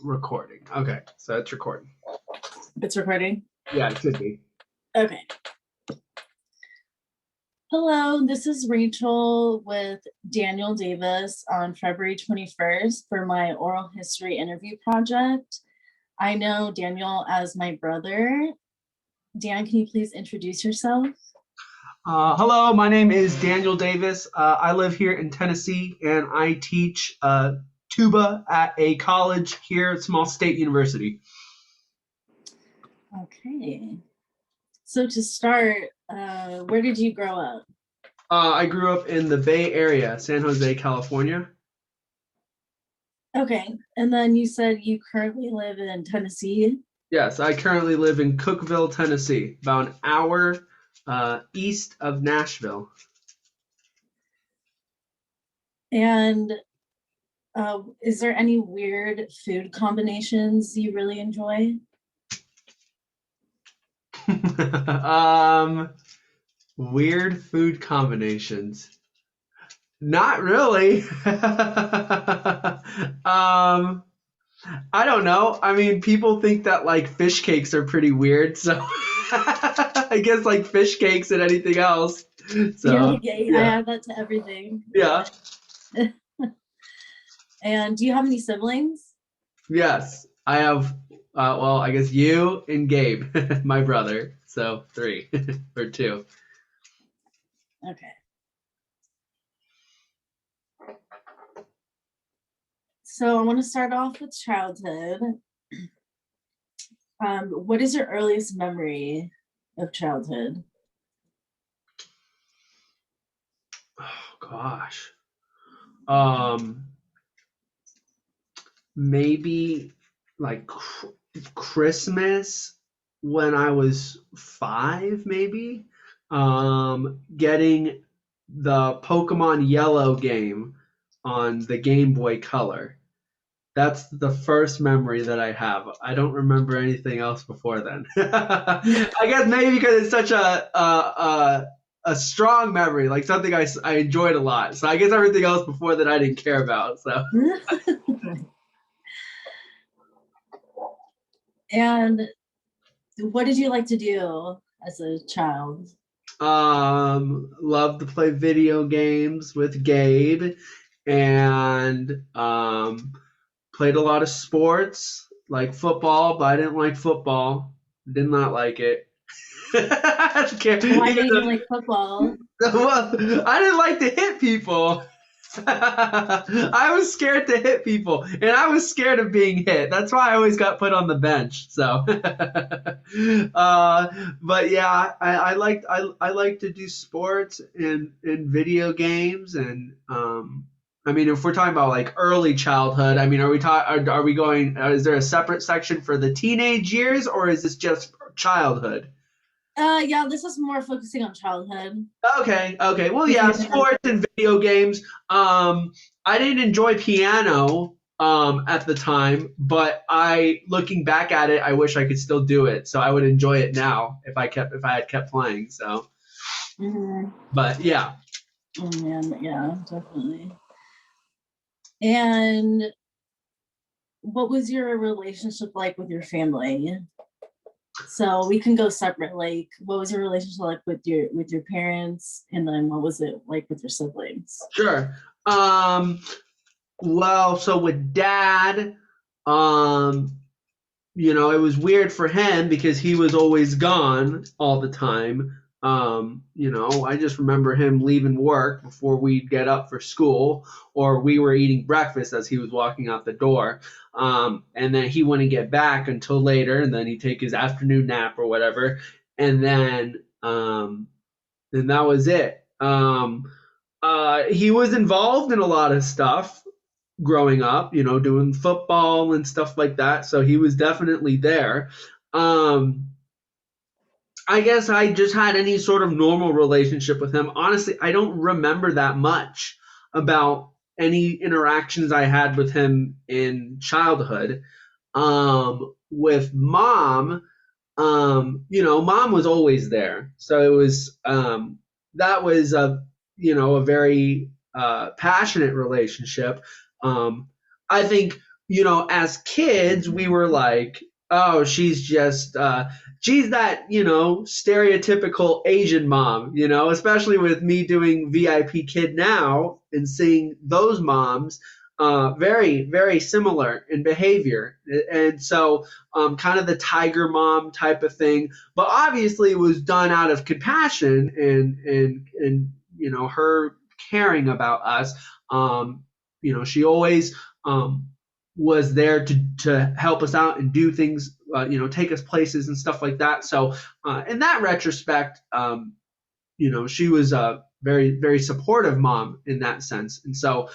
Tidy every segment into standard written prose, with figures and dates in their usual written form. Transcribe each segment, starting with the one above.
Recording. Okay, so it's recording. It's recording? Yeah, it should be. Okay. Hello, this is Rachel with Daniel Davis on February 21st for my oral history interview project. I know Daniel as my brother. Dan, can you please introduce yourself? Hello, my name is Daniel Davis. I live here in Tennessee, and I teach tuba at a college here at Small State University. Okay. So to start, where did you grow up? I grew up in the Bay Area, San Jose, California. Okay. And then you said you currently live in Tennessee? Yes, I currently live in Cookeville, Tennessee, about an hour east of Nashville. And is there any weird food combinations you really enjoy? Weird food combinations. Not really. I don't know. I mean, people think that like fish cakes are pretty weird, so I guess like fish cakes and anything else. So You're like, yeah, I add that to everything. Yeah. And do you have any siblings? Yes, I have. Well, I guess you and Gabe, my brother. So 3 or 2. Okay. So I want to start off with childhood. What is your earliest memory of childhood? Oh gosh. Maybe like Christmas when I was 5, maybe. Getting the Pokemon Yellow game on the Game Boy Color. That's the first memory that I have. I don't remember anything else before then. I guess maybe because it's such a strong memory, like something I enjoyed a lot. So I guess everything else before that I didn't care about. So. And what did you like to do as a child? Love to play video games with Gabe, and played a lot of sports like football, but I didn't like football. Did not like it. Why didn't you like football? Well, I didn't like to hit people. I was scared to hit people, and I was scared of being hit. That's why I always got put on the bench. So, but yeah, I like to do sports and video games, and I mean, if we're talking about like early childhood, I mean, are we going? Is there a separate section for the teenage years, or is this just childhood? Yeah, this is more focusing on childhood. Okay. Well, yeah, sports and video games. I didn't enjoy piano at the time, but looking back at it, I wish I could still do it. So I would enjoy it now if I had kept playing. So, But yeah. Oh man, yeah, definitely. And what was your relationship like with your family? So we can go separate. Like, what was your relationship like with your parents, and then what was it like with your siblings? Sure. Well, so with Dad, it was weird for him because he was always gone all the time. I just remember him leaving work before we'd get up for school, or we were eating breakfast as he was walking out the door. And then he wouldn't get back until later, and then he'd take his afternoon nap or whatever. And then that was it. He was involved in a lot of stuff growing up, doing football and stuff like that. So he was definitely there. I guess I just had any sort of normal relationship with him. Honestly, I don't remember that much about any interactions I had with him in childhood. With Mom, Mom was always there. So it was that was a very passionate relationship. I think, as kids, we were like, oh, she's that, stereotypical Asian mom, especially with me doing VIP Kid now and seeing those moms, very, very similar in behavior. And so, kind of the tiger mom type of thing, but obviously it was done out of compassion and, her caring about us. She always, um, was there to help us out and do things, take us places and stuff like that. So, in that retrospect, she was a very, very supportive mom in that sense. And so,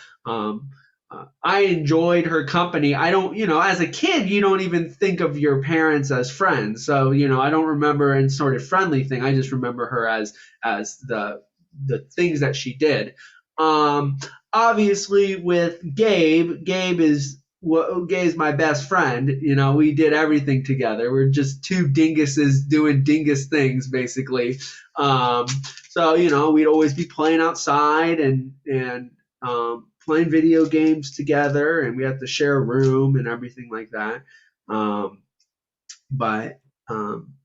I enjoyed her company. I don't, as a kid, you don't even think of your parents as friends. So, I don't remember any sort of friendly thing. I just remember her as the things that she did. Um, Obviously, with Gabe's my best friend. We did everything together. We're just two dinguses doing dingus things, basically. Um, so we'd always be playing outside and playing video games together, and we had to share a room and everything like that. Um, but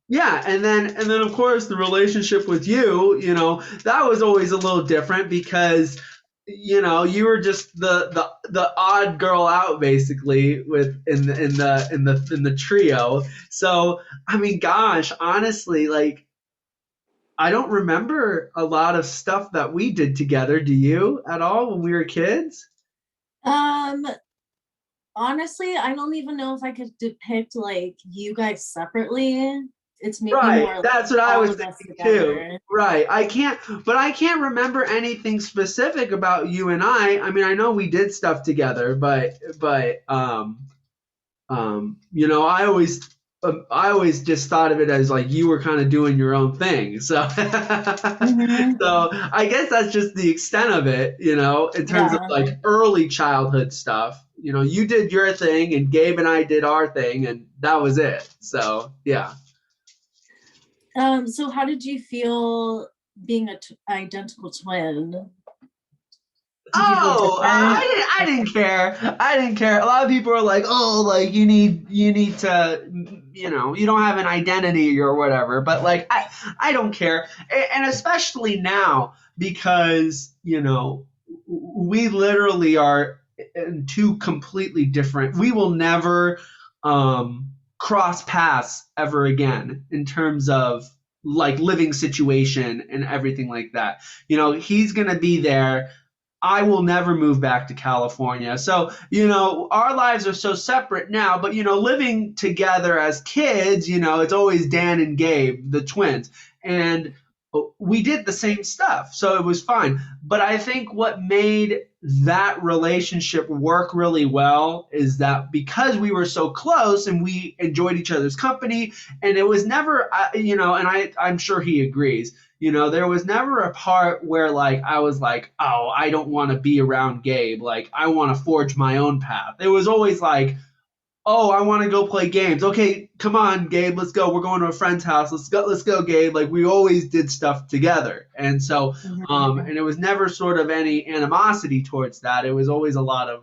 yeah, and then of course the relationship with that was always a little different because you were just the odd girl out basically with in the trio. So I mean, gosh, honestly, like I don't remember a lot of stuff that we did together. Do you at all when we were kids? Um, Honestly, I don't even know if I could depict like you guys separately. It's maybe Right, more like that's what I all was of us thinking too. together. Right, I can't remember anything specific about you and I. I mean, I know we did stuff together, but I always just thought of it as like you were kind of doing your own thing. So, Hmm. so I guess that's just the extent of it, in terms of Yeah. like early childhood stuff. You did your thing, and Gabe and I did our thing, and that was it. So, yeah. So how did you feel being a identical twin? Did you feel Oh, different? I didn't care. I didn't care. A lot of people are like, oh, like you need to, you don't have an identity or whatever. But like, I don't care, and especially now because we literally are in two completely different. We will never cross paths ever again in terms of like living situation and everything like that. He's gonna be there. I will never move back to California. So, our lives are so separate now, but, living together as kids, it's always Dan and Gabe, the twins. And we did the same stuff. So it was fine. But I think what made that relationship work really well is that because we were so close and we enjoyed each other's company, and it was never, and I'm sure he agrees, there was never a part where like I was like, oh, I don't want to be around Gabe. Like I want to forge my own path. It was always like, oh, I want to go play games. Okay, come on, Gabe, let's go. We're going to a friend's house. Let's go, Gabe. Like we always did stuff together. And so Mhm. and it was never sort of any animosity towards that. It was always a lot of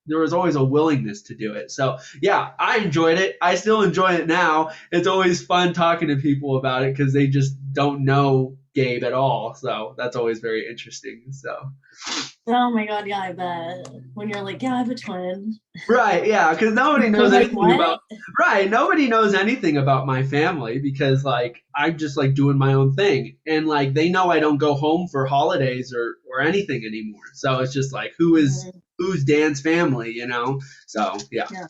there was always a willingness to do it. So yeah, I enjoyed it. I still enjoy it now. It's always fun talking to people about it because they just don't know Gabe at all. So that's always very interesting. So Oh my God, yeah, I bet. When you're like, yeah, I have a twin. right, yeah, because nobody They're knows like, anything what? about right. Nobody knows anything about my family because like I'm just like doing my own thing, and like they know I don't go home for holidays or anything anymore. So it's just like Mhm. who's Dan's family. So yeah. Yeah.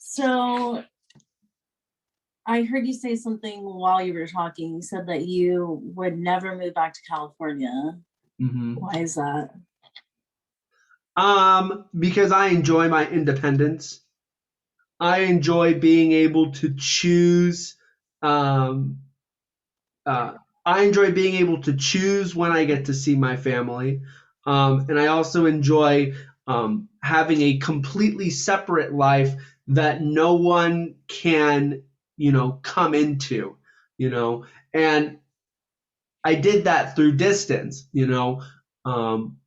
So I heard you say something while you were talking. You said that you would never move back to California. hmm Why is that? Because I enjoy my independence. I enjoy being able to choose. Um, uh, I enjoy being able to choose when I get to see my family, and I also enjoy having a completely separate life that no one can, come into, and I did that through distance.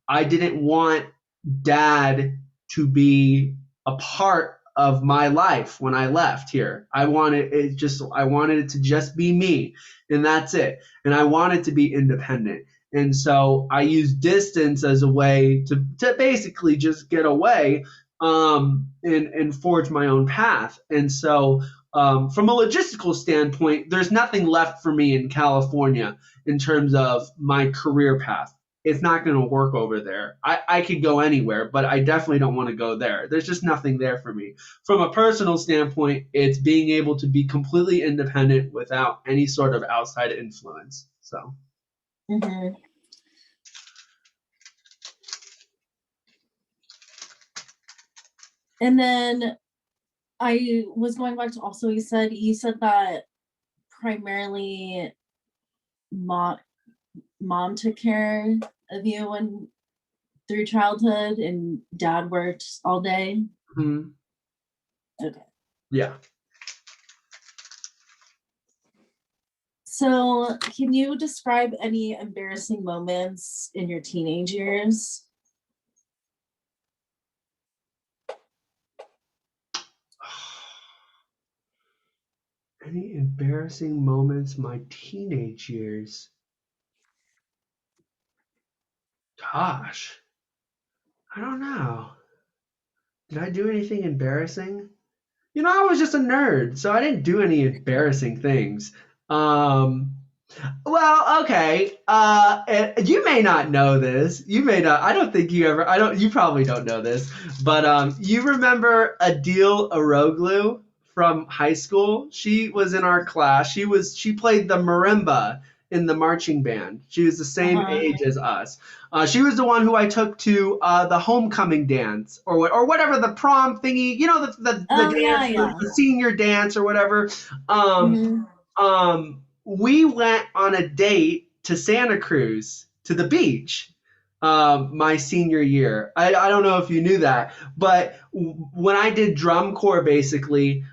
I didn't want dad to be a part of my life when I left here. I wanted it to just be me, and that's it. And I wanted to be independent. And so I used distance as a way to basically just get away, and forge my own path. And so, from a logistical standpoint, there's nothing left for me in California in terms of my career path. It's not going to work over there. I could go anywhere, but I definitely don't want to go there. There's just nothing there for me. From a personal standpoint, it's being able to be completely independent without any sort of outside influence. So. Mhm. And then I was going back to also, you said that primarily mom took care of you when through childhood and dad worked all day. Mhm. Okay. Yeah. So can you describe any embarrassing moments in your teenage years? Any embarrassing moments my teenage years? Gosh, I don't know. Did I do anything embarrassing? I was just a nerd, so I didn't do any embarrassing things. Um, well, okay. You may not know this. You may not. I don't think you ever. I don't. You probably don't know this, but you remember Adil Aroglu from high school? She was in our class. She played the marimba in the marching band. She was the same Uh-huh. age as us. She was the one who I took to the homecoming dance or whatever the prom thingy. The Oh yeah, dance, yeah. the senior dance or whatever. Um, Hmm. we went on a date to Santa Cruz to the beach, my senior year. I don't know if you knew that, but when I did drum corps, basically,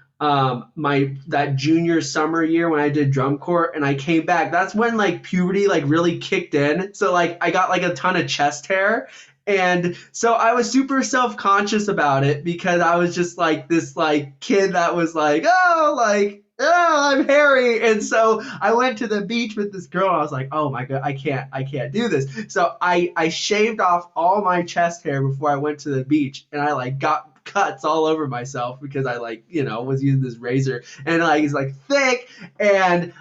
my that junior summer year when I did drum corps and I came back, that's when like puberty like really kicked in. So like I got like a ton of chest hair. And so I was super self-conscious about it because I was just like this like kid that was like, oh, I'm hairy. And so I went to the beach with this girl. I was like, oh my God, I can't do this. So I shaved off all my chest hair before I went to the beach, and I like got cuts all over myself because I like, was using this razor, and like it's like thick. And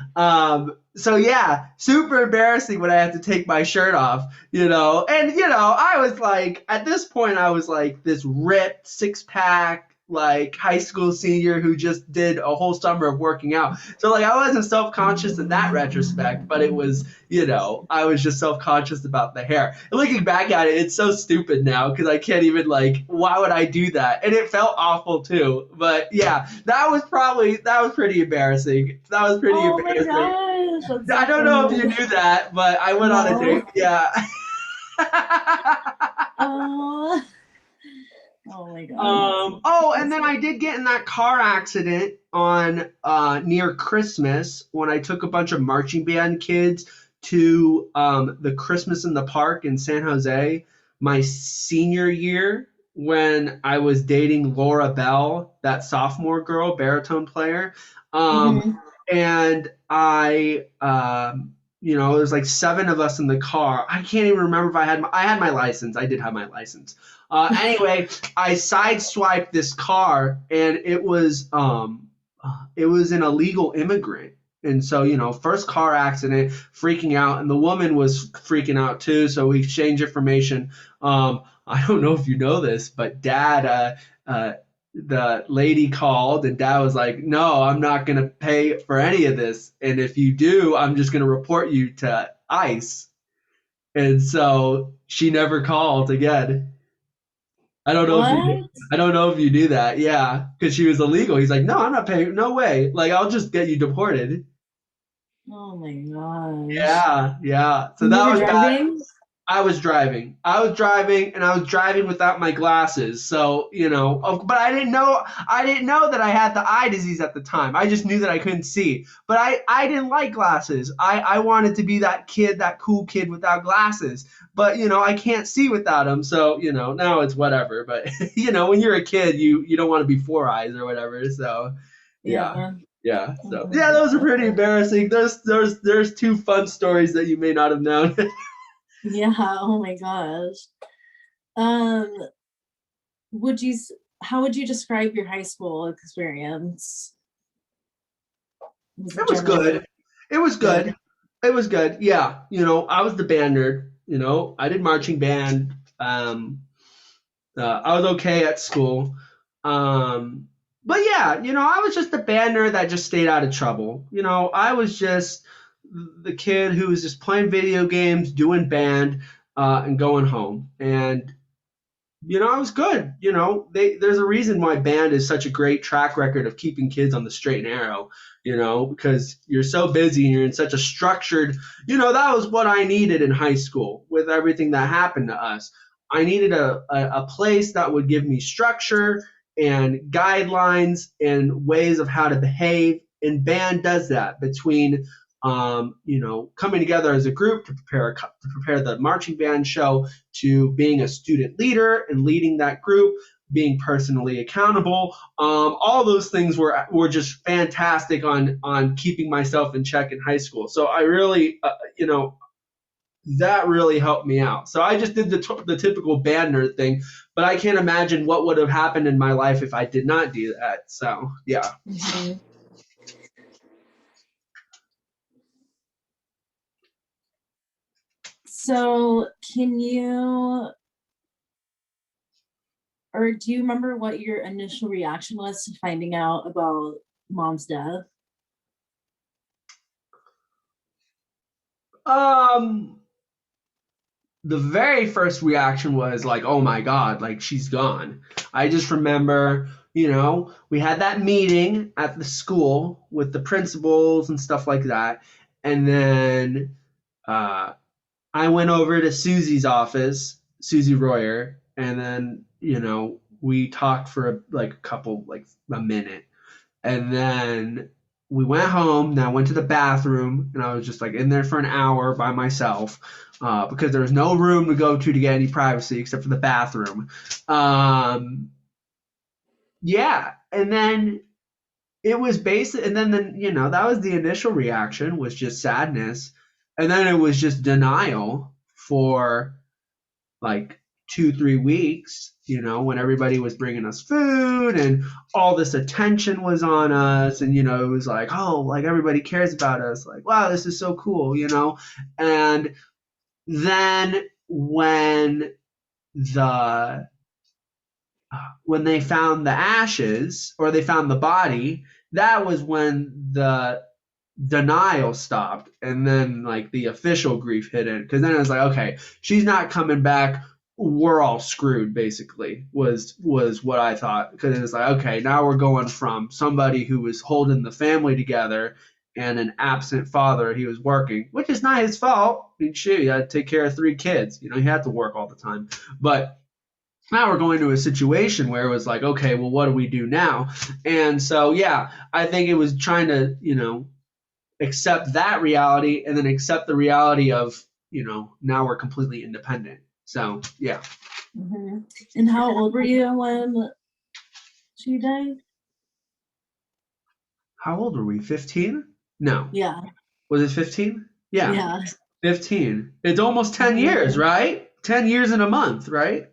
so yeah, super embarrassing when I had to take my shirt off, and I was like, at this point I was like this ripped six-pack like high school senior who just did a whole summer of working out. So like I wasn't self-conscious in that retrospect, but it was, I was just self-conscious about the hair. And looking back at it, it's so stupid now because I can't even like, why would I do that? And it felt awful too. But yeah, that was pretty embarrassing. That was pretty Oh my embarrassing. gosh, that's I so don't know if you funny. knew that, but I went on a date. No. Yeah. Oh, oh my god, that's so And then I did get in that car accident on near Christmas when I took a bunch of marching band kids to the Christmas in the Park in San Jose my senior year when I was dating Laura Bell, that sophomore girl, baritone player. Um, hmm and it was like seven of us in the car. I can't even remember if I had my license. I did have my license. Anyway, I sideswiped this car, and it was an illegal immigrant. And so, first car accident, freaking out, and the woman was freaking out too. So we exchanged information. I don't know if you know this, but the lady called, and dad was like, "No, I'm not gonna pay for any of this, and if you do, I'm just gonna report you to ICE." And so she never called again. I don't know if you What? I don't know if you knew that. Yeah, because she was illegal. He's like, no, I'm not paying. No way. Like, I'll just get you deported. Oh my gosh. Yeah, yeah. So And you that were was bad. driving? I was driving. And I was driving without my glasses. So, but I didn't know that I had the eye disease at the time. I just knew that I couldn't see. But I didn't like glasses. I wanted to be that kid, that cool kid without glasses. But, I can't see without them. So, now it's whatever. But, when you're a kid, you don't want to be four eyes or whatever. So, yeah. Yeah. Yeah. Oh So, my yeah, those are God. pretty embarrassing. There's two fun stories that you may not have known. Yeah. Oh my gosh. Um, would you, how would you describe your high school experience? Was It it was generally good. It was good? good. It was good. Yeah. I was the band nerd. I did marching band. I was okay at school. Um, but yeah, I was just the band nerd that just stayed out of trouble. I was just the kid who was just playing video games, doing band, and going home. And I was good. There's a reason why band is such a great track record of keeping kids on the straight and narrow, because you're so busy and you're in such a structured, that was what I needed in high school with everything that happened to us. I needed a place that would give me structure and guidelines and ways of how to behave. And band does that between coming together as a group to prepare the marching band show, to being a student leader and leading that group, being personally accountable. All those things were just fantastic on keeping myself in check in high school. So I really, that really helped me out. So I just did the typical band nerd thing, but I can't imagine what would have happened in my life if I did not do that. So yeah. Mhm. So can you, or do you remember what your initial reaction was to finding out about mom's death? Um, the very first reaction was like, oh my God, like she's gone. I just remember, we had that meeting at the school with the principals and stuff like that. And then uh, I went over to Susie's office, Susie Royer, and then, we talked for like a couple, like a minute. And then we went home. Then I went to the bathroom, and I was just like in there for an hour by myself, because there was no room to go to get any privacy except for the bathroom. Um, yeah, and then it was basic, and then that was the initial reaction, was just sadness, and then it was just denial for like 2 3 weeks, when everybody was bringing us food and all this attention was on us, and it was like, oh, like everybody cares about us, like, wow, this is so cool. And then the when they found the ashes, or they found the body, that was when the denial stopped, and then like the official grief hit in, because then it was like, okay, she's not coming back, we're all screwed, basically, was what I thought, because it was like, okay, now we're going from somebody who was holding the family together and an absent father. He was working, which is not his fault. I mean, shoot, he had to take care of 3 kids, he had to work all the time. But now we're going to a situation where it was like, okay, well, what do we do now? And so, yeah, I think it was trying to, accept that reality, and then accept the reality of, now we're completely independent. So, yeah. Hmm. And how old were you when she died? How old were we? 15? No. Yeah, Was it 15? Yeah, yeah. 15. It's almost 10 years, Mhm. right? 10 years in a month, right?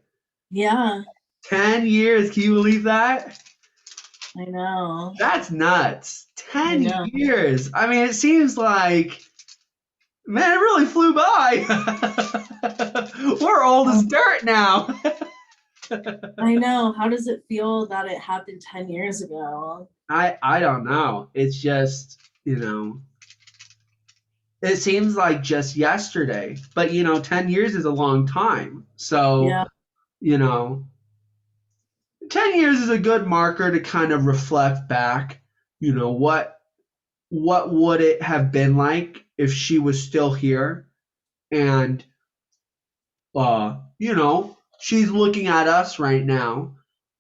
Yeah, 10 years. Can you believe that? I know. That's nuts. I 10 know. years. I mean, it seems like, man, it really flew by. We're old as Um, dirt now. I know. How does it feel that it happened 10 years ago? I don't know. It's just, it seems like just yesterday. But 10 years is a long time. So, Yeah. you know, 10 years is a good marker to kind of reflect back, what would it have been like if she was still here, and she's looking at us right now.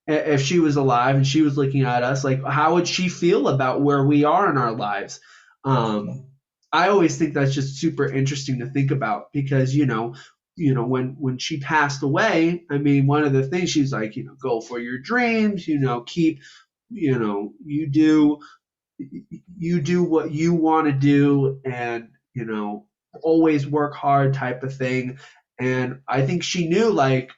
If she was alive and she was looking at us, like, how would she feel about where we are in our lives? Um, I always think that's just super interesting to think about because, when she passed away, I mean, one of the things she's like, go for your dreams, keep, you do what you want to do, and always work hard type of thing. And I think she knew, like,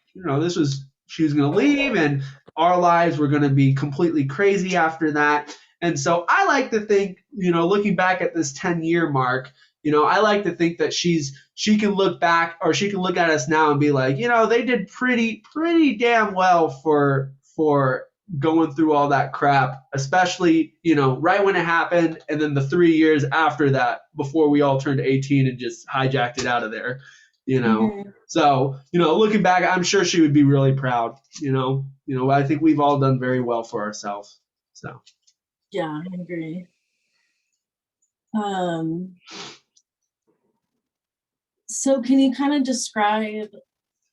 she was going to leave, and our lives were going to be completely crazy after that. And so I like to think, looking back at this 10-year mark, I like to think that she can look back, or she can look at us now and be like, they did pretty damn well for going through all that crap, especially, right when it happened, and then the 3 years after that before we all turned 18 and just hijacked it out of there, you know. Mhm. So, looking back, I'm sure she would be really proud, I think we've all done very well for ourselves. So, Yeah, I agree. Um, so can you kind of describe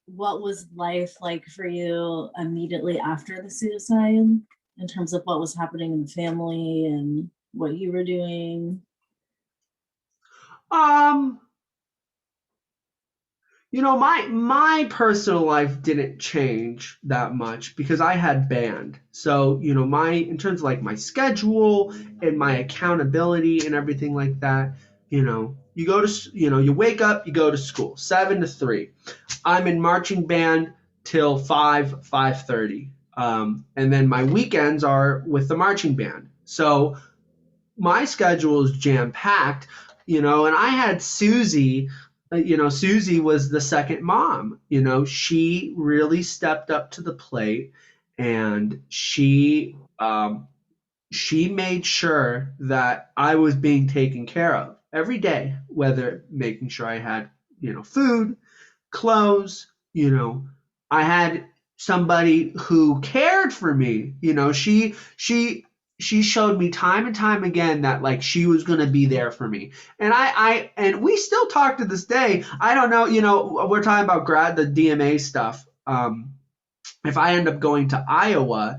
what was life like for you immediately after the suicide in terms of what was happening in the family and what you were doing? um, my personal life didn't change that much because I had band. So, my in terms of like my schedule and my accountability and everything like that, you go to you wake up, you go to school 7 to 3. I'm in marching band till 5:30. And then my weekends are with the marching band. So my schedule is jam packed, and I had Susie. Susie was the second mom. She really stepped up to the plate, and she made sure that I was being taken care of every day, whether making sure I had, food, clothes, I had somebody who cared for me. She showed me time and time again that, like, she was going to be there for me. And and we still talk to this day. I don't know, we're talking about the DMA stuff. If I end up going to Iowa,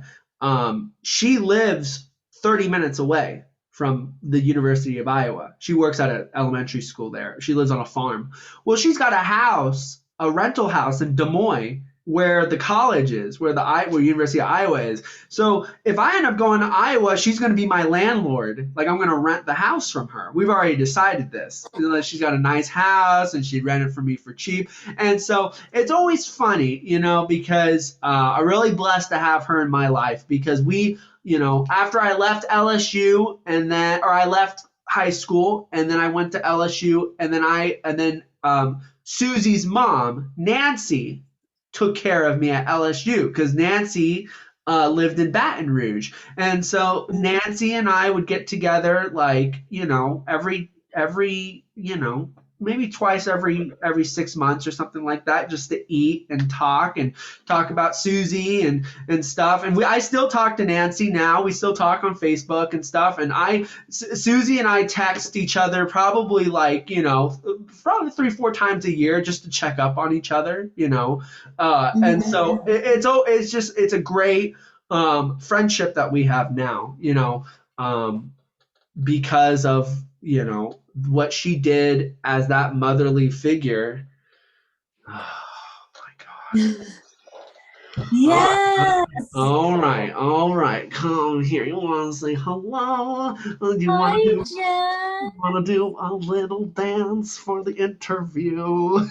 she lives 30 minutes away from the University of Iowa. She works at an elementary school there. She lives on a farm. Well, she's got a rental house in Des Moines, where the college is, where University of Iowa is. So if I end up going to Iowa, she's going to be my landlord. Like, I'm going to rent the house from her. We've already decided this. She's got a nice house, and she'd rent it for me for cheap. And so it's always funny, because I'm really blessed to have her in my life, because after I left LSU, or I left high school, and then I went to LSU, and then Susie's mom, Nancy, took care of me at LSU because Nancy lived in Baton Rouge, and so Nancy and I would get together, like, every maybe twice every 6 months or something like that, just to eat and talk about Susie and stuff. And I still talk to Nancy now. We still talk on Facebook and stuff. And Susie and I text each other probably, like, probably 3-4 times a year, just to check up on each other. And so it's a great friendship that we have now. Because of what she did as that motherly figure. Oh my God. Yes. All right. Come here. You want to say hello? Do you want Hi, to Jen. do a little dance for the interview?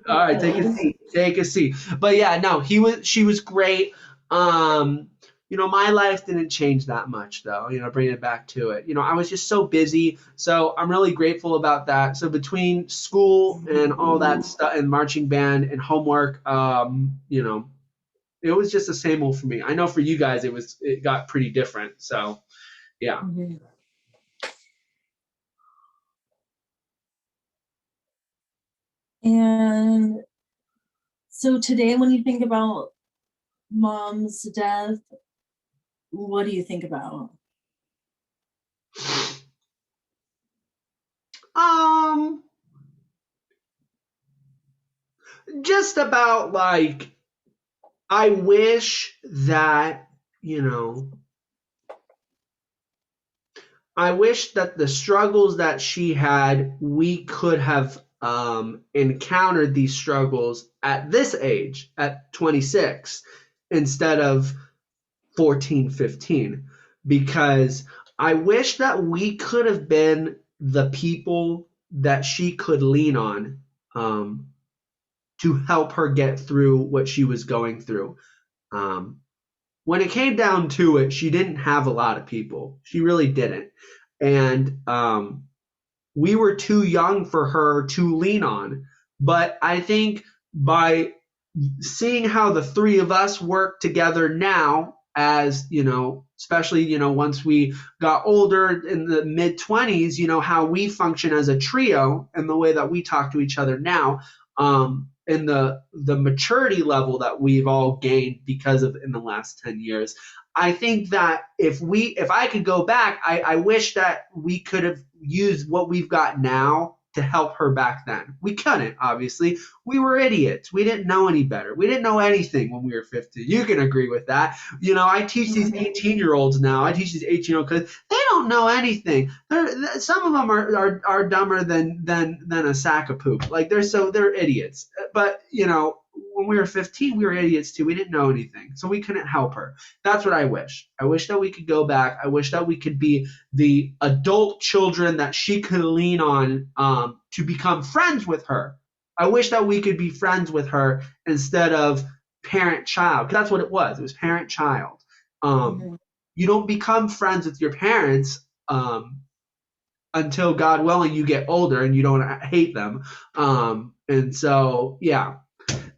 All right, take a seat. Take a seat. But yeah, no, she was great. My life didn't change that much, though, bringing it back to it. I was just so busy. So I'm really grateful about that. So between school and all that stuff and marching band and homework, it was just the same old for me. I know for you guys, it got pretty different. So yeah. Mhm. And so today, when you think about mom's death, what do you think about? Um, just about like, I wish that, you know, I wish that the struggles that she had, we could have encountered these struggles at this age, at 26, instead of 14, 15, because I wish that we could have been the people that she could lean on um, to help her get through what she was going through. Um, when it came down to it, she didn't have a lot of people. She really didn't. And we were too young for her to lean on. But I think by seeing how the three of us work together now, as you know, especially once we got older in the mid 20s, how we function as a trio and the way that we talk to each other now, and the maturity level that we've all gained because of in the last 10 years. I think that if I could go back, I wish that we could have used what we've got now to help her back then. We couldn't, obviously. We were idiots. We didn't know any better. We didn't know anything when we were 15. You can agree with that. I teach these 18-year-olds now. I teach these 18-year-olds because they don't know anything. Some of them are dumber than a sack of poop. Like they're idiots. But when we were 15, we were idiots too. We didn't know anything, so we couldn't help her. That's what I wish. I wish that we could go back. I wish that we could be the adult children that she could lean on to become friends with her. I wish that we could be friends with her instead of parent-child. That's what it was. It was parent-child. Mm-hmm. You don't become friends with your parents until, God willing, you get older and you don't hate them. And so, yeah,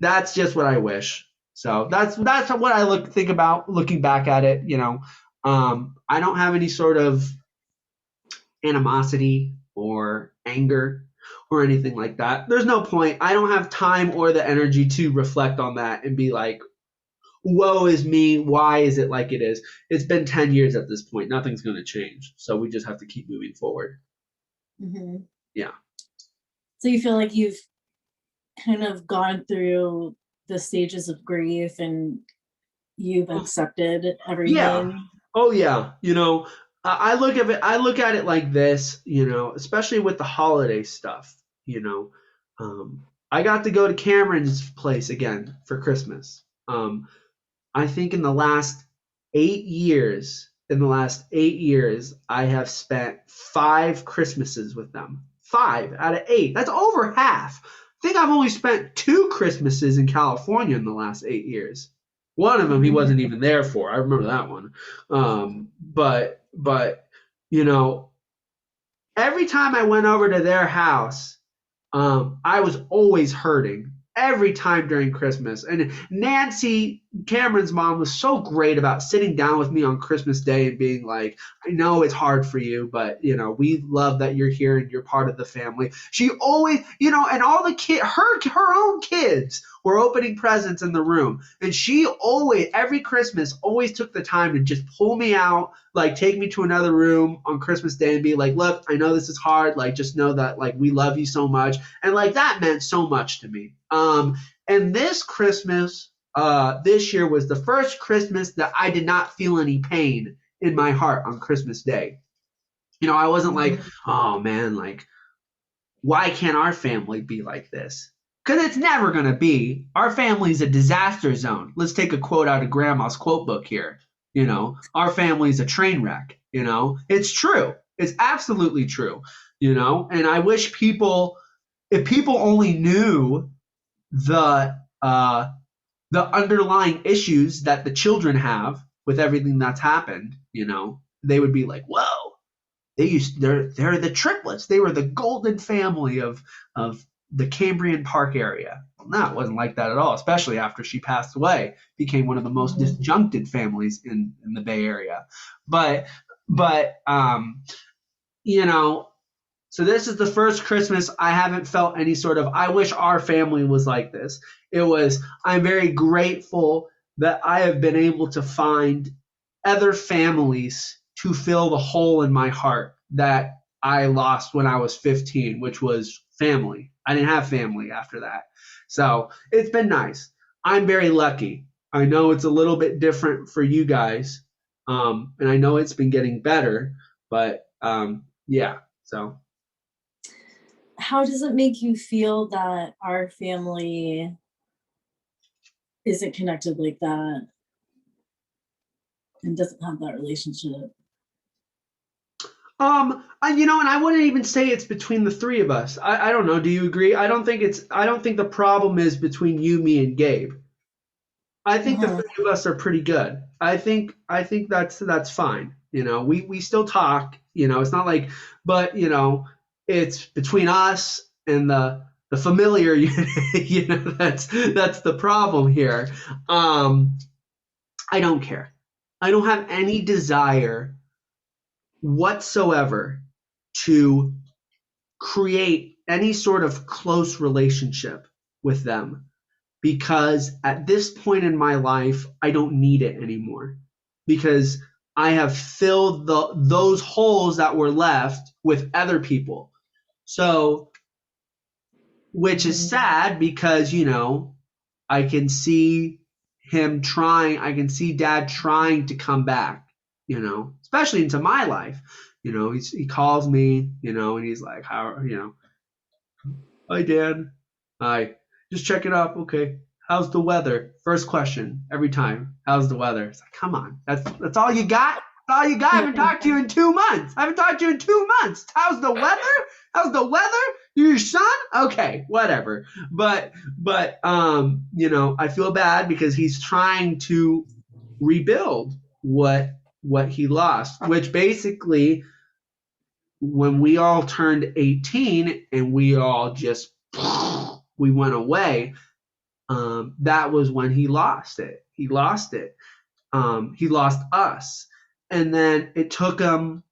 that's just what I wish. So that's what I think about looking back at it. I don't have any sort of animosity or anger or anything like that. There's no point. I don't have time or the energy to reflect on that and be like, woe is me. Why is it like it is? It's been 10 years at this point. Nothing's going to change. So we just have to keep moving forward. Mm-hmm. Yeah. So you feel like you've kind of gone through the stages of grief and you've accepted everything. Yeah. Oh yeah. I look at it like this, especially with the holiday stuff, I got to go to Cameron's place again for Christmas. I think in the last 8 years, I have spent 5 Christmases with them. 5 out of 8. That's over half. I think I've only spent 2 Christmases in California in the last 8 years. One of them he wasn't even there for. I remember that one. But every time I went over to their house, I was always hurting every time during Christmas. And Nancy, Cameron's mom, was so great about sitting down with me on Christmas Day and being like, I know it's hard for you, but we love that you're here and you're part of the family. She always, and all the her own kids were opening presents in the room. And she always, every Christmas, always took the time to just pull me out, like take me to another room on Christmas Day and be like, look, I know this is hard. Like, just know that like we love you so much. And like that meant so much to me. And this Christmas, this year was the first Christmas that I did not feel any pain in my heart on Christmas Day. I wasn't like, oh man, like, why can't our family be like this? Because it's never going to be. Our family's a disaster zone. Let's take a quote out of Grandma's quote book here. Our family's a train wreck. It's true. It's absolutely true. And I wish if people only knew the underlying issues that the children have with everything that's happened, they would be like, whoa, they're the triplets. They were the golden family of the Cambrian Park area. Well, no, it wasn't like that at all, especially after she passed away. Became one of the most disjuncted families in the Bay Area. But so this is the first Christmas I haven't felt any sort of, I wish our family was like this. I'm very grateful that I have been able to find other families to fill the hole in my heart that I lost when I was 15, which was family. I didn't have family after that. So it's been nice. I'm very lucky. I know it's a little bit different for you guys, and I know it's been getting better, but yeah. So How does it make you feel that our family isn't connected like that and doesn't have that relationship? and I wouldn't even say it's between the three of us. I don't know. Do you agree? I don't think the problem is between you, me, and Gabe. I think the Uh-huh. three of us are pretty good. I think that's fine. We still talk. It's not like, but it's between us and the familiar. That's the problem here. I don't care. I don't have any desire whatsoever to create any sort of close relationship with them because at this point in my life, I don't need it anymore because I have filled those holes that were left with other people. So, which is Mhm. sad because, I can see I can see dad trying to come back, especially into my life. He calls me, and he's like, hi, Dan. Hi. Just checking up. Okay. How's the weather? First question every time. How's the weather? It's like, come on. That's all you got? That's all you got? I haven't talked to you in 2 months. I haven't talked to you in 2 months. How's the weather? How's the weather? Your son? Okay, whatever. But I feel bad because he's trying to rebuild what he lost, which basically when we all turned 18 and we all just we went away, that was when he lost it. He lost it. He lost us. And then it took him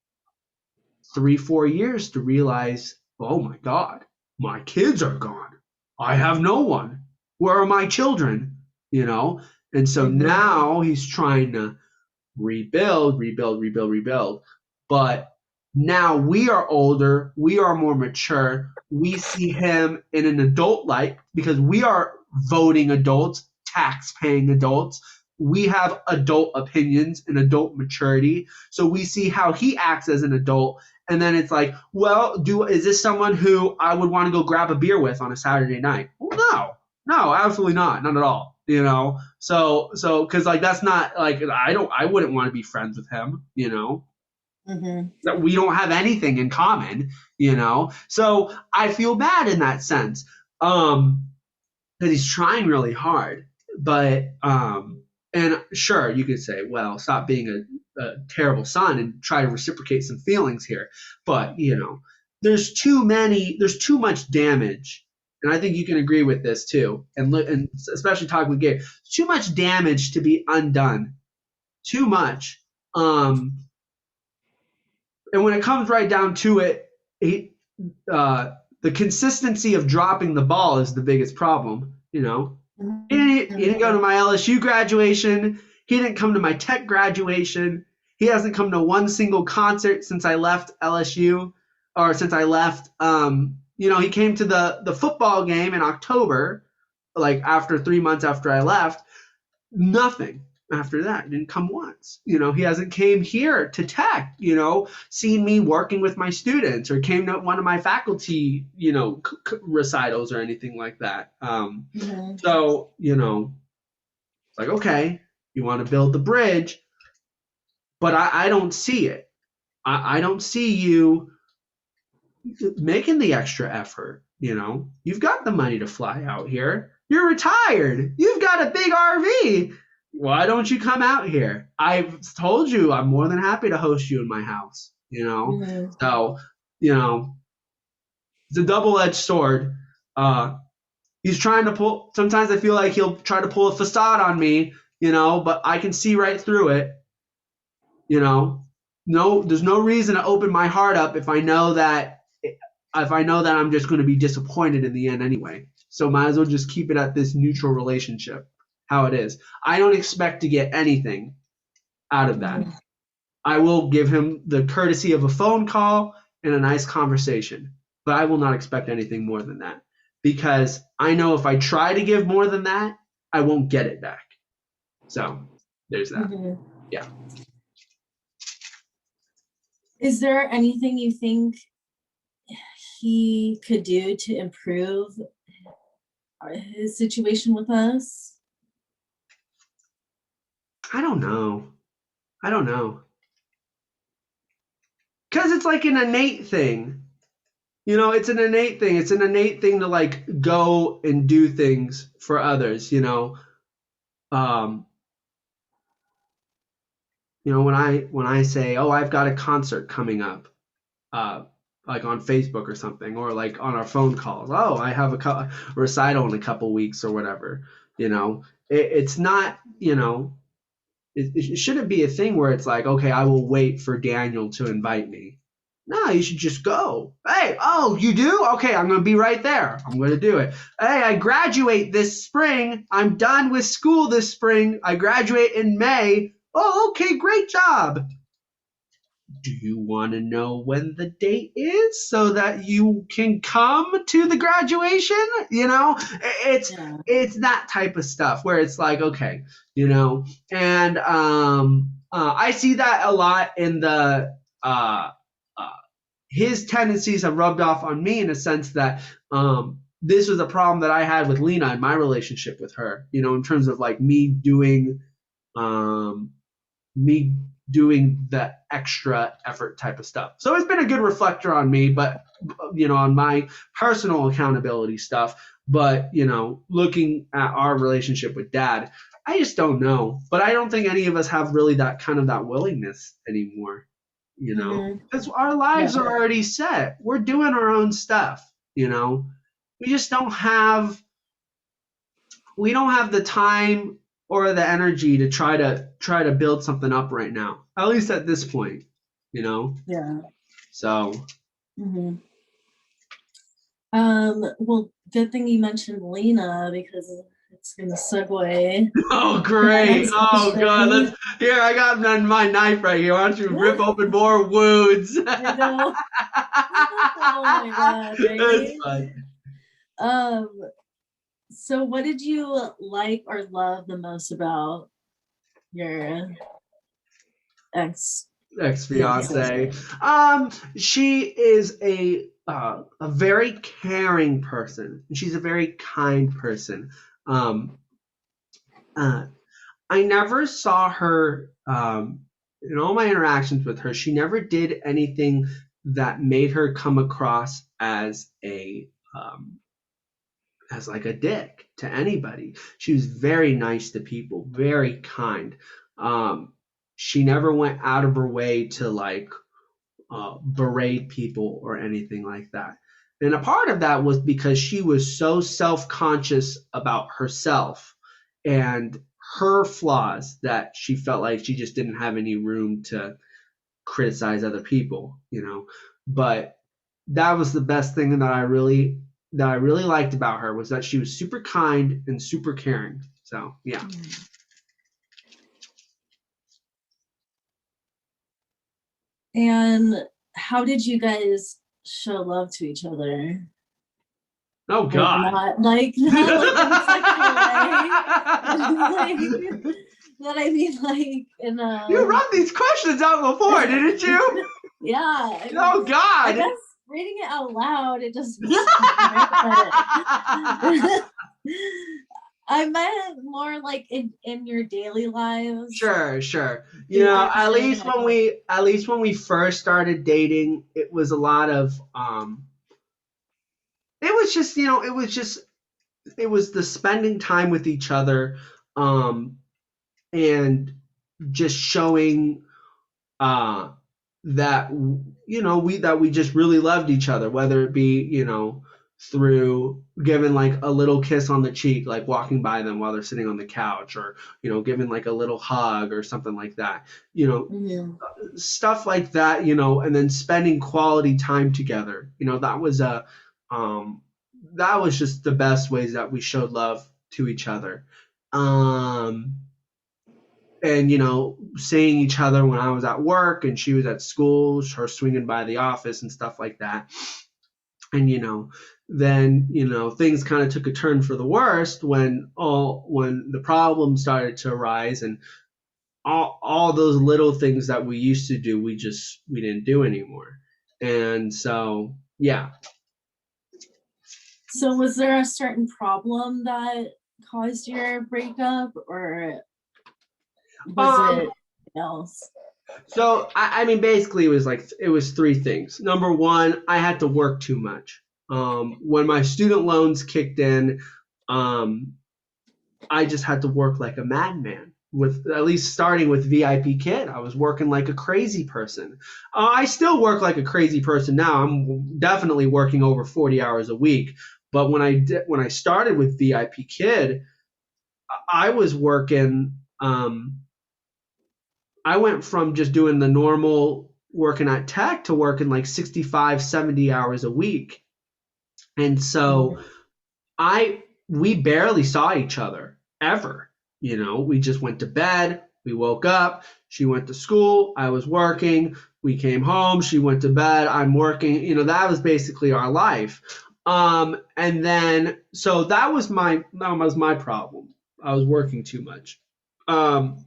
3 4 years to realize, oh my God, my kids are gone. I have no one. Where are my children? And so Mhm. now he's trying to rebuild. But now we are older, we are more mature. We see him in an adult light because we are voting adults, tax paying adults. We have adult opinions and adult maturity. So we see how he acts as an adult. And then it's like, well, is this someone who I would want to go grab a beer with on a Saturday night? Well, no, absolutely not. Not at all. So because like that's not like I wouldn't want to be friends with him. Mhm. That we don't have anything in common. So I feel bad in that sense. Because he's trying really hard. But and sure you could say, well, stop being a terrible son and try to reciprocate some feelings here. But there's there's too much damage, and I think you can agree with this too. And especially talking with Gabe, too much damage to be undone. Too much. Um, and when it comes right down to it, he, the consistency of dropping the ball is the biggest problem. He didn't go to Mhm. my LSU graduation. He didn't come to my tech graduation. He hasn't come to one single concert since I left LSU or since I left. He came to the football game in October, like after 3 months after I left. Nothing after that. He didn't come once. He hasn't came here to tech. Seen me working with my students or came to one of my faculty, recitals or anything like that. Mhm. So, it's like, okay, you want to build the bridge, but I don't see it. I don't see you making the extra effort. You've got the money to fly out here. You're retired. You've got a big RV. Why don't you come out here? I've told you I'm more than happy to host you in my house. Mhm. So, you know, it's a double-edged sword. Uh, he's trying to pull. Sometimes I feel like he'll try to pull a facade on me, but I can see right through it. You know, no, there's no reason to open my heart up if I know that I'm just going to be disappointed in the end anyway. So might as well just keep it at this neutral relationship, how it is. I don't expect to get anything out of that. Mhm. I will give him the courtesy of a phone call and a nice conversation, but I will not expect anything more than that because I know if I try to give more than that, I won't get it back. So there's that. Mhm. Yeah. Is there anything you think he could do to improve his situation with us? I don't know. I don't know. Because it's like an innate thing. You know, it's an innate thing. It's an innate thing to like go and do things for others, you know. Um, when I say, "Oh, I've got a concert coming up," uh, like on Facebook or something, or like on our phone calls. "Oh, I have a recital in a couple weeks or whatever." You know, it's not, you know, it shouldn't be a thing where it's like, okay, I will wait for Daniel to invite me. No, you should just go. Hey, oh, you do? Okay, I'm going to be right there. I'm going to do it. Hey, I graduate this spring. I'm done with school this spring. I graduate in May. Oh, okay, great job. Do you want to know when the date is so that you can come to the graduation? You know, it's Yeah. it's that type of stuff where it's like, okay, you know, and I see that a lot in the uh, his tendencies have rubbed off on me in a sense that this was a problem that I had with Lena in my relationship with her. You know, in terms of like um, me doing the extra effort type of stuff. So it's been a good reflector on me, but you know, on my personal accountability stuff. But you know, looking at our relationship with Dad, I just don't know. But I don't think any of us have really that kind of that willingness anymore. You know, Mhm. because our lives Yeah. are already set. We're doing our own stuff. You know, we just don't have we don't have the time or the energy to try to build something up right now. At least at this point, you know. Yeah. So. Mhm. Well, good thing you mentioned Lena because it's gonna segue Oh to my great! next Oh god! question. Let's here. I got my knife right here. Why don't you rip open more wounds? I know. Oh my God, That's right? fun. Um, so what did you like or love the most about your ex Ex fiance? fiance. She is a very caring person. She's a very kind person. Um, uh, I never saw her in all my interactions with her. She never did anything that made her come across as like a dick to anybody. She was very nice to people, very kind. Um, she never went out of her way to like berate people or anything like that. And a part of that was because she was so self conscious about herself and her flaws that she felt like she just didn't have any room to criticize other people, you know. But that was the best thing that I really liked about her was that she was super kind and super caring. So yeah. And how did you guys show love to each other? Oh Like God. not like in a sexual way. Like but I mean like in You a run these questions out before, didn't you? yeah, Oh I God. guess reading it out loud it just makes it different, but I meant more like in your daily lives. Sure, sure. Do You you know, guys at share least like when we first started dating, it was a lot of it was just, you know, it was the spending time with each other and just showing uh that we just really loved each other, whether it be, you know, through giving like a little kiss on the cheek, like walking by them while they're sitting on the couch, or you know, giving like a little hug or something like that, you know, mhm, stuff like that, you know, and then spending quality time together, you know, um that was just the best ways that we showed love to each other. um and you know, seeing each other when I was at work and she was at school, her swinging by the office and stuff like that. And then things kind of took a turn for the worst when the problems started to arise, and all those little things that we used to do, we didn't do anymore. And so, yeah. So was there a certain problem that caused your breakup, or was it else? So I mean, basically, it was three things. Number one, I had to work too much. When my student loans kicked in, um, I just had to work like a madman. With at least starting with VIP Kid, I was working like a crazy person. I still work like a crazy person now. I'm definitely working over 40 hours a week. But when I started with VIP Kid, I was working. I went from just doing the normal working at tech to working like 65, 70 hours a week. And so I we barely saw each other ever. We just went to bed, we woke up, she went to school, I was working, we came home, she went to bed, I'm working. That was basically our life. And then so that was my problem. I was working too much. And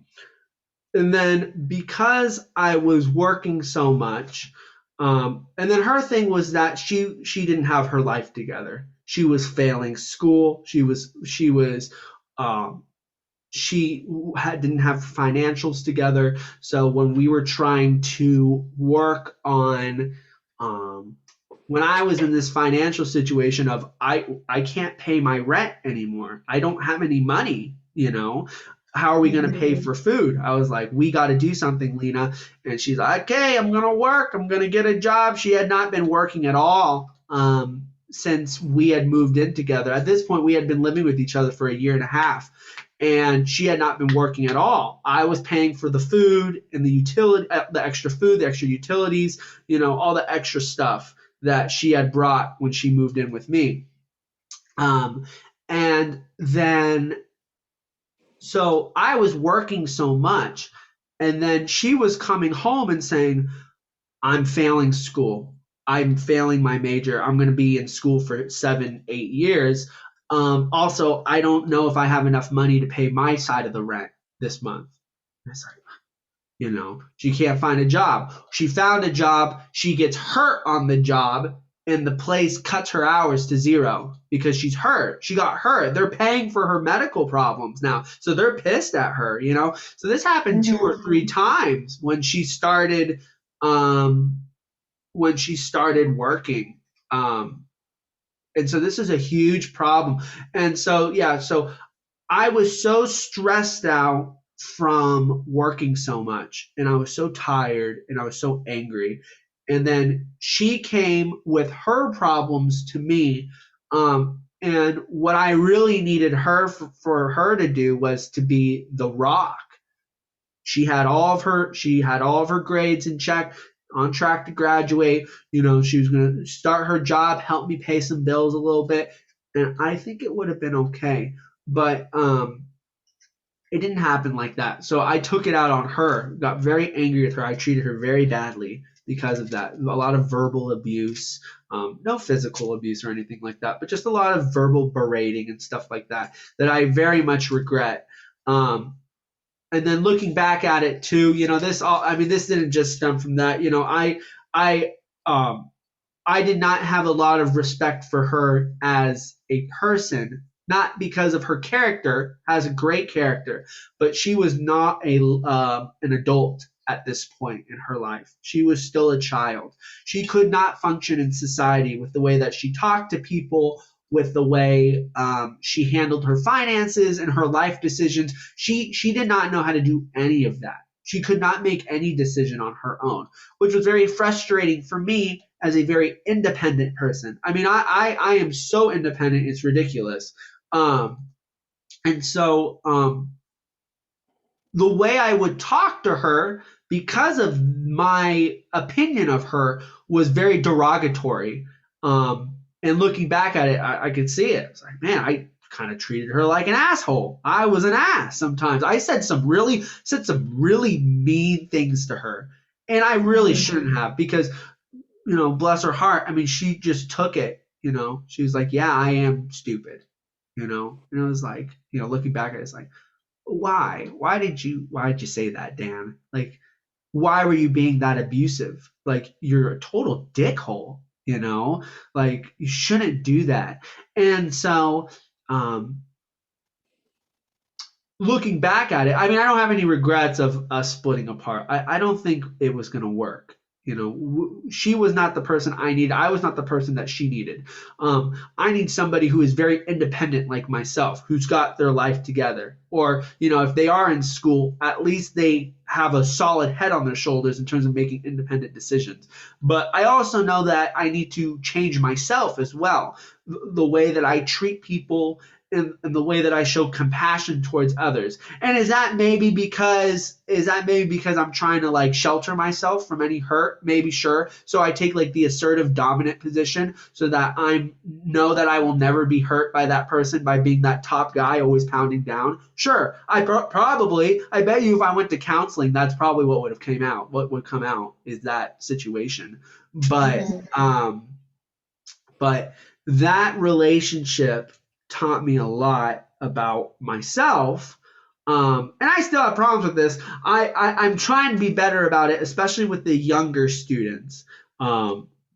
then because I was working so much, and then her thing was that she didn't have her life together. She was failing school. She didn't have financials together. So when we were trying to work on, when I was in this financial situation of I can't pay my rent anymore. I don't have any money. How are we going to pay for food? I was like, we got to do something, Lena. And she's like, okay, I'm going to work. I'm going to get a job. She had not been working at all since we had moved in together. At this point, we had been living with each other for a year and a half, and she had not been working at all. I was paying for the food and the extra food, the extra utilities, all the extra stuff that she had brought when she moved in with me. And then so I was working so much, and then she was coming home and saying, I'm failing school. I'm failing my major. I'm going to be in school for 7, 8 years. Also, I don't know if I have enough money to pay my side of the rent this month. It's like, she can't find a job. She found a job. She gets hurt on the job, and the place cuts her hours to 0 because she's hurt. She got hurt. They're paying for her medical problems now. So they're pissed at her. So this happened 2 or 3 times when she started working. And so this is a huge problem. And so, yeah, so I was so stressed out from working so much, and I was so tired, and I was so angry. And then she came with her problems to me. And what I really needed for her to do was to be the rock. She had all of her grades in check, on track to graduate. She was going to start her job, help me pay some bills a little bit, and I think it would have been okay. But it didn't happen like that. So I took it out on her, got very angry with her. I treated her very badly because of that. A lot of verbal abuse, no physical abuse or anything like that, but just a lot of verbal berating and stuff like that I very much regret. And then looking back at it too, this didn't just stem from that. I did not have a lot of respect for her as a person, not because of her character, has a great character, but she was not an adult at this point in her life. She was still a child. She could not function in society with the way that she talked to people, with the way she handled her finances and her life decisions. She did not know how to do any of that. She could not make any decision on her own, which was very frustrating for me as a very independent person. I mean, I am so independent, it's ridiculous. And so the way I would talk to her, because of my opinion of her, was very derogatory. And looking back at it, I could see it. It's like, man, I kind of treated her like an asshole. I was an ass sometimes. I said some really mean things to her, and I really shouldn't have, because bless her heart. I mean, she just took it. She was like, yeah, I am stupid. And it was like, looking back at it, it's like, why? Why did you say that, Dan? Like, why were you being that abusive? Like, you're a total dickhole. Like, you shouldn't do that. And so, um, looking back at it, I mean, I don't have any regrets of us splitting apart. I don't think it was going to work. She was not the person I needed. I was not the person that she needed. I need somebody who is very independent, like myself, who's got their life together. Or, if they are in school, at least they have a solid head on their shoulders in terms of making independent decisions. But I also know that I need to change myself as well. The way that I treat people in the way that I show compassion towards others. And is that maybe because I'm trying to like shelter myself from any hurt? Maybe, sure. So I take like the assertive dominant position so that I know that I will never be hurt by that person by being that top guy always pounding down. Sure. I bet you if I went to counseling, that's probably what would have came out. What would come out is that situation. But but that relationship taught me a lot about myself. And I still have problems with this. I'm trying to be better about it, especially with the younger students.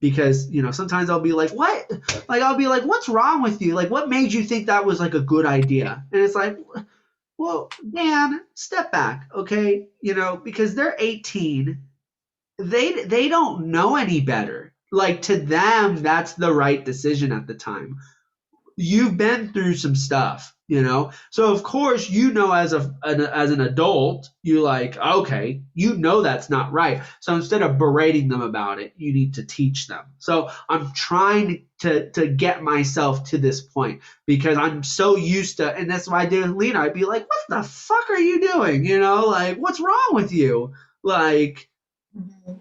Because, sometimes I'll be like, what? Like, I'll be like, what's wrong with you? Like, what made you think that was like a good idea? And it's like, well, Dan, step back, okay? Because they're 18. They don't know any better. Like, to them, that's the right decision at the time. You've been through some stuff. So of course, as an adult, you like, okay, that's not right. So instead of berating them about it, you need to teach them. So I'm trying to get myself to this point because I'm so used to, and that's why I did with Lena. I'd be like, what the fuck are you doing? Like, what's wrong with you? Like,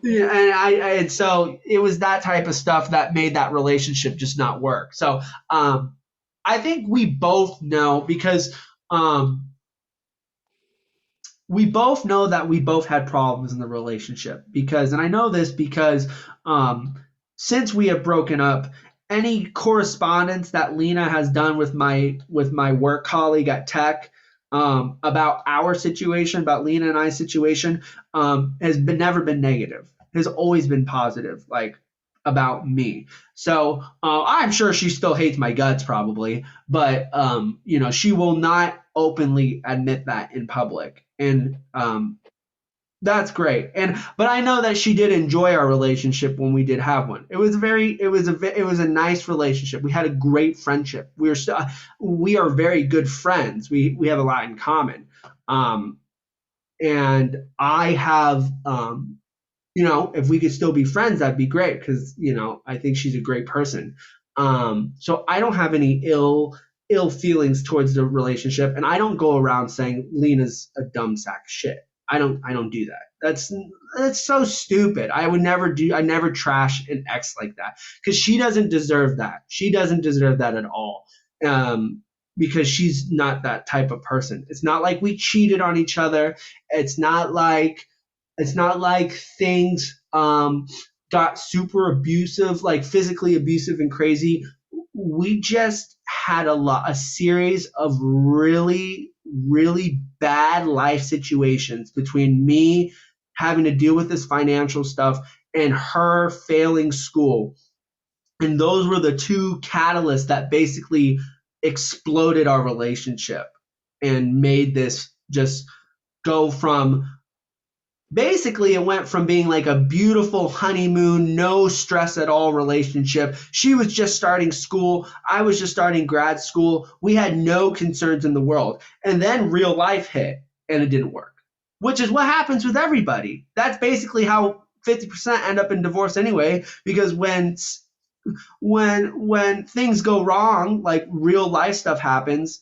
yeah, and so it was that type of stuff that made that relationship just not work. So I think we both know because we both know that we both had problems in the relationship and I know this because since we have broken up, any correspondence that Lena has done with my work colleague at Tech about our situation, about Lena and I's situation, has never been negative. Has always been positive, like about me. So I'm sure she still hates my guts probably, but she will not openly admit that in public, and that's great. But I know that she did enjoy our relationship when we did have one. It was a nice relationship. We had a great friendship. We are very good friends. We have a lot in common. And I have if we could still be friends, that'd be great because I think she's a great person. So I don't have any ill feelings towards the relationship, and I don't go around saying Lena's a dumb sack of shit. I don't do that. That's so stupid. I never trash an ex like that because she doesn't deserve that. She doesn't deserve that at all. Because she's not that type of person. It's not like we cheated on each other. It's not like things got super abusive, like physically abusive and crazy. We just had a series of really, really bad life situations between me having to deal with this financial stuff and her failing school. And those were the two catalysts that basically exploded our relationship and made this just go from basically it went from being like a beautiful honeymoon, no stress at all relationship. She was just starting school. I was just starting grad school. We had no concerns in the world. And then real life hit and it didn't work, which is what happens with everybody. That's basically how 50% end up in divorce anyway, because when things go wrong, like real life stuff happens,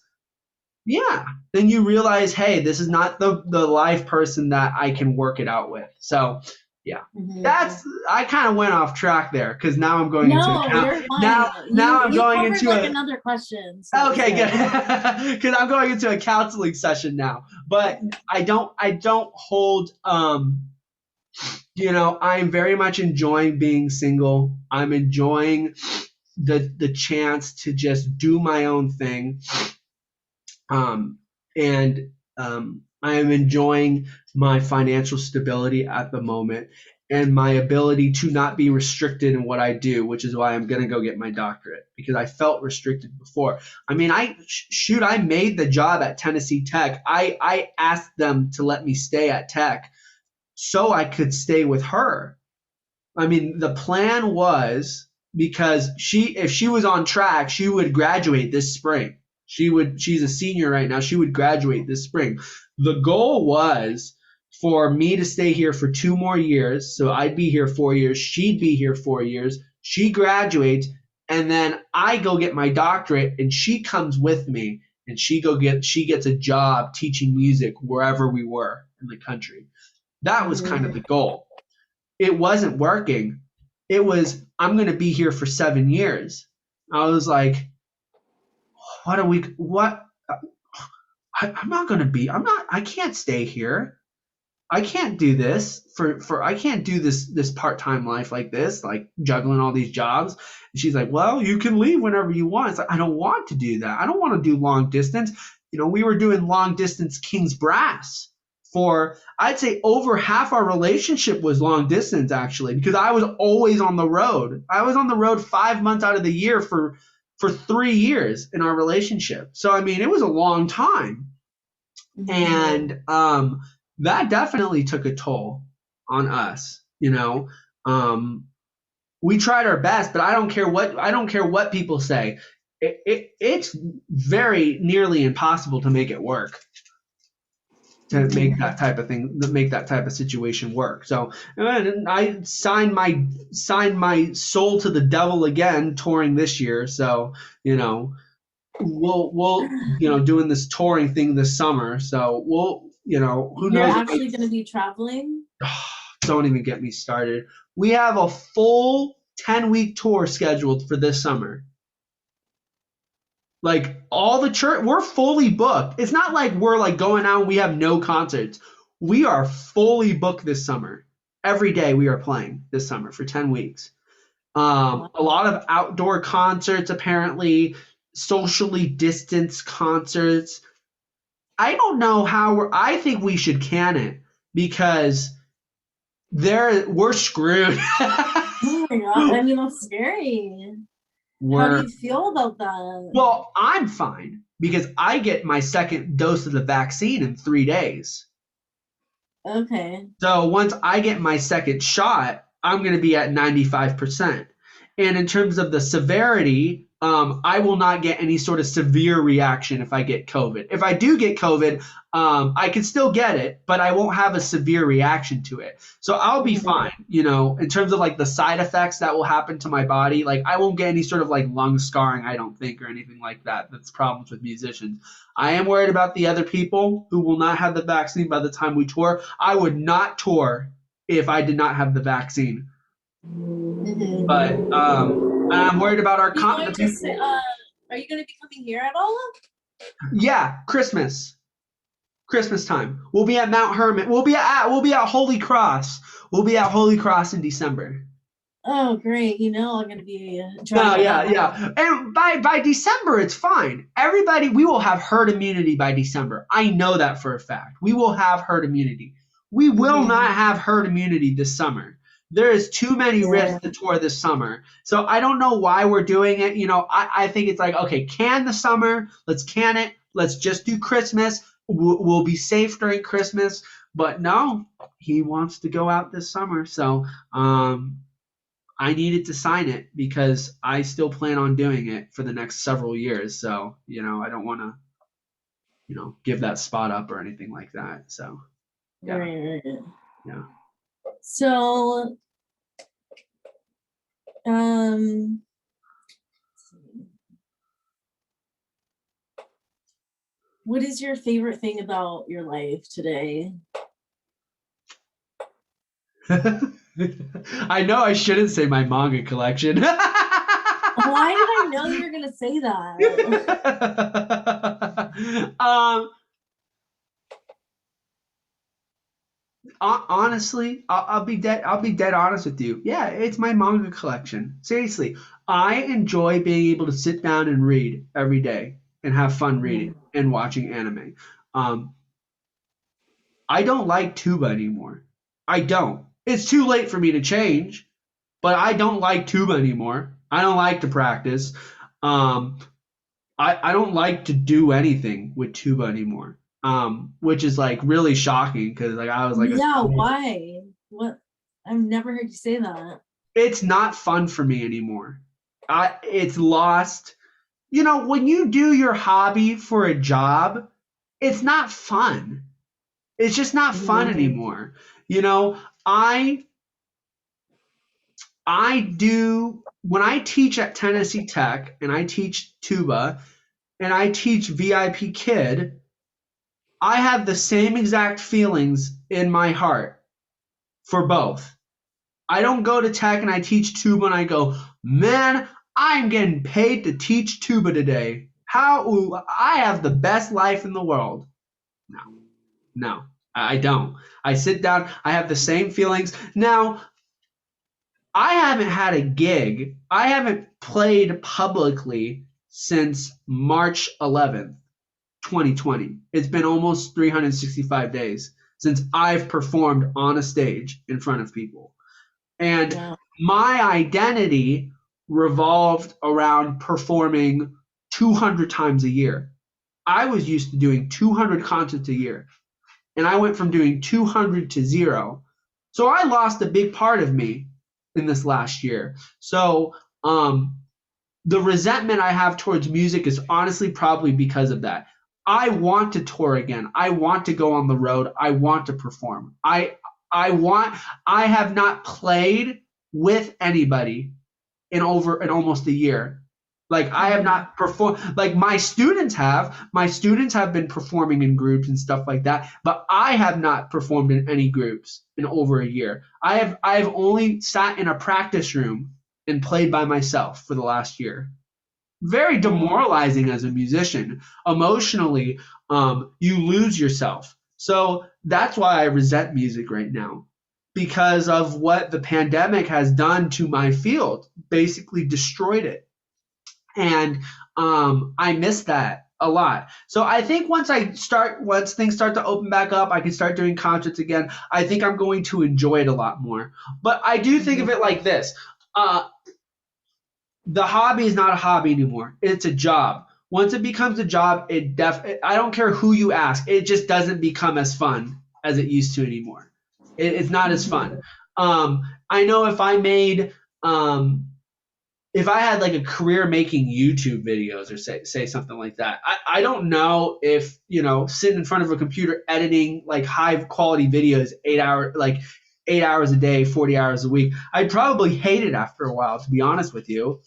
yeah, then you realize, hey, this is not the life person that I can work it out with. So yeah, I kind of went off track there because now I'm going into another question. So okay, good. Because I'm going into a counseling session now. But I don't hold I'm very much enjoying being single. I'm enjoying the chance to just do my own thing. And I am enjoying my financial stability at the moment and my ability to not be restricted in what I do, which is why I'm going to go get my doctorate, because I felt restricted before. I mean, I made the job at Tennessee Tech. I asked them to let me stay at Tech so I could stay with her. I mean, the plan was, because if she was on track, she would graduate this spring. She's a senior right now. She would graduate this spring. The goal was for me to stay here for 2 more years. So I'd be here 4 years. She'd be here 4 years. She graduates, and then I go get my doctorate, and she comes with me, and she gets a job teaching music wherever we were in the country. That was kind of the goal. It wasn't working. It was, I'm going to be here for 7 years. I was like, what? I can't stay here. I can't do this I can't do this part-time life like this, like juggling all these jobs. And she's like, well, you can leave whenever you want. It's like, I don't want to do that. I don't want to do long distance. We were doing long distance King's Brass for, I'd say, over half our relationship was long distance, actually, because I was always on the road. I was on the road 5 months out of the year for 3 years in our relationship. So, I mean, it was a long time. And that definitely took a toll on us. We tried our best, but I don't care what people say. It's very nearly impossible to make it work, to make that type of thing, make that type of situation work. So, and I signed my soul to the devil again, touring this year. So, we'll doing this touring thing this summer. So who knows? You're actually going to be traveling? Don't even get me started. We have a full 10-week tour scheduled for this summer. Like, all the church, we're fully booked. It's not like we're like going out and we have no concerts. We are fully booked this summer. Every day we are playing this summer for 10 weeks. A lot of outdoor concerts, apparently, socially distanced concerts. I don't know how I think we should can it, because we're screwed. Oh my God. I mean, that's scary. How do you feel about that? Well, I'm fine, because I get my second dose of the vaccine in 3 days. Okay. So once I get my second shot, I'm going to be at 95%. And in terms of the severity, I will not get any sort of severe reaction if I get COVID. If I do get COVID, I can still get it, but I won't have a severe reaction to it. So I'll be fine, in terms of like the side effects that will happen to my body. Like, I won't get any sort of like lung scarring, I don't think, or anything like that. That's problems with musicians. I am worried about the other people who will not have the vaccine by the time we tour. I would not tour if I did not have the vaccine. But I'm worried about our are you going to be coming here at all? Yeah, Christmas time. We'll be at Mount Hermon. We'll be at Holy Cross. We'll be at Holy Cross in December. Oh, great! I'm going to be driving. Yeah. And by December, it's fine. Everybody, we will have herd immunity by December. I know that for a fact. We will have herd immunity. We will not have herd immunity this summer. There is too many risks to tour this summer. So I don't know why we're doing it. I think it's like, okay, can the summer. Let's can it. Let's just do Christmas. We'll be safe during Christmas. But no, he wants to go out this summer. So I needed to sign it, because I still plan on doing it for the next several years. So, I don't want to, give that spot up or anything like that. So, yeah. Right. Yeah. So, what is your favorite thing about your life today? I know I shouldn't say my manga collection. Why did I know you were going to say that? Honestly, I'll be dead. I'll be dead honest with you. Yeah, it's my manga collection. Seriously, I enjoy being able to sit down and read every day and have fun reading Mhm. and watching anime. Um, I don't like Tuba anymore. I don't. It's too late for me to change, but I don't like Tuba anymore. I don't like to practice. Um, I don't like to do anything with Tuba anymore. Which is like really shocking because like I was like a Yeah, why? What? I've never heard you say that. it's not fun for me anymore. It's lost. You know, when you do your hobby for a job, it's not fun. It's just not fun Mhm. anymore. You know, I I do when I teach at Tennessee Tech and I teach tuba and I teach VIP Kid, I have the same exact feelings in my heart for both. I don't go to tech and I teach tuba and I go, man, I'm getting paid to teach tuba today. How ooh, I have the best life in the world. No, no, I don't. I sit down, I have the same feelings. Now, I haven't had a gig, I haven't played publicly since March 11th, 2020. It's been almost 365 days since I've performed on a stage in front of people. And Yeah. my identity revolved around performing 200 times a year. I was used to doing 200 concerts a year, and I went from doing 200 to zero. So I lost a big part of me in this last year. So the resentment I have towards music is honestly probably because of that. I want to tour again. I want to go on the road. I want to perform. I want I have not played with anybody in almost a year. Like I have Mhm. not performed like my students have. My students have been performing in groups and stuff like that, but I have not performed in any groups in over a year. I've only sat in a practice room and played by myself for the last year. Very Wow. demoralizing as a musician. Emotionally, you lose yourself. So that's why I resent music right now because of what the pandemic has done to my field, basically destroyed it. And I miss that a lot. So I think once things start to open back up, I can start doing concerts again. I think I'm going to enjoy it a lot more. But I do think of Mhm. it like this. Uh, the hobby is not a hobby anymore. It's a job. Once it becomes a job, I don't care who you ask. It just doesn't become as fun as it used to anymore. It's not as fun. Mhm. I know um, if I had like a career making YouTube videos or say something like that, I don't know if sitting in front of a computer editing like high quality videos 8 hours a day, 40 hours a week, I'd probably hate it after a while, to be honest with you.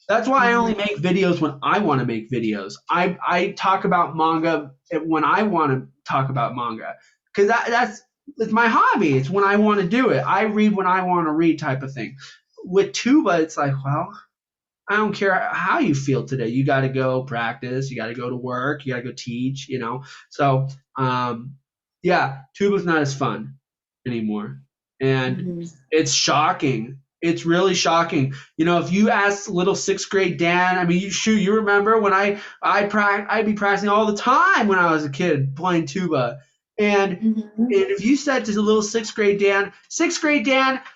That's why I only Mhm. make videos when I want to make videos. I talk about manga when I want to talk about manga because that's it's my hobby. It's when I want to do it. I read when I want to read, type of thing. With tuba, it's like, well, I don't care how you feel today. You got to go practice. You got to go to work. You got to go teach. So yeah, tuba's not as fun anymore, and Mhm. it's shocking. It's really shocking. If you ask little sixth grade Dan, I mean, you remember when I'd be practicing all the time when I was a kid playing tuba, and Mhm. if you said to the little sixth grade Dan,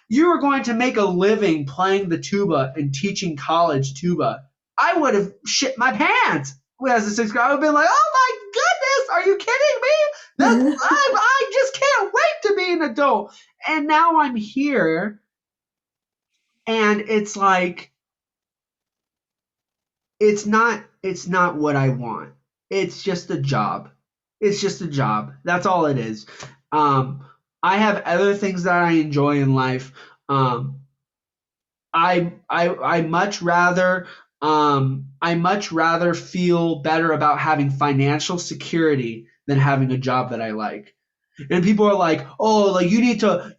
you were going to make a living playing the tuba and teaching college tuba, I would have shit my pants as a sixth grade. I would have been like, oh my goodness, are you kidding me? I just can't wait to be an adult. And now I'm here, and it's like it's not what I want. It's just a job. It's just a job. That's all it is. Um, I have other things that I enjoy in life. Um, I much rather feel better about having financial security than having a job that I like. And people are like, "Oh, like you need to.